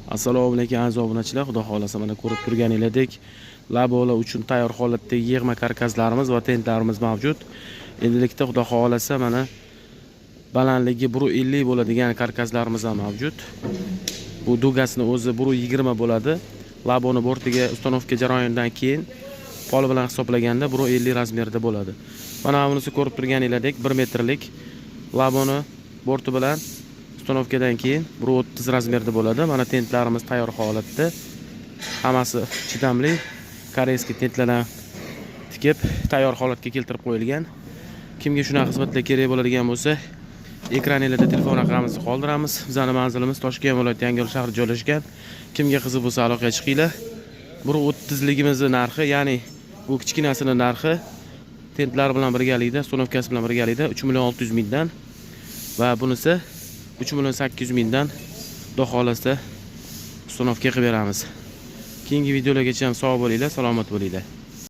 Assalomu alaykum aziz obunachilar. Xudo xolasa mana ko'rib turganingizdek, labolar uchun tayyor holatdagi yig'ma karkaslarimiz va tentlarimiz mavjud. Endilikda xudo xolasa mana balandligi 1.50 bo'ladigan karkaslarimiz ham mavjud. Bu dugasini o'zi 1.20 bo'ladi. Laboni bortiga ustanovka jarayonidan keyin pol bilan hisoblaganda 1.50 razmerda bo'ladi. Mana bunisi ko'rib turganingizdek 1 metrlik laboni borti bilan ustanovkadan keyin 1.30 razmerda bo'ladi. Mana tentlarimiz tayyor holatda. Hammasi chidamli koreyskiy tentlardan tikib tayyor holatga keltirib qo'yilgan. Kimga shunaqa xizmatlar kerak bo'ladigan bo'lsa, ekraningizda telefon raqamimizni qoldiramiz. Bizning manzilimiz Toshkent viloyati Yangiyo'l shahrida joylashgan. Kimga qiziq bo'lsa aloqaga chiqinglar. 1.30 ligimizning narxi, ya'ni bu kichkinasining narxi tentlar bilan birgalikda, ustanovkasi bilan birgalikda 3.600.000 dan va bunisi 3.800.000 dan xudo xolasa ustanovka qilib beramiz. Keyingi videolargacha ham sog' bo'linglar, salomat bo'linglar.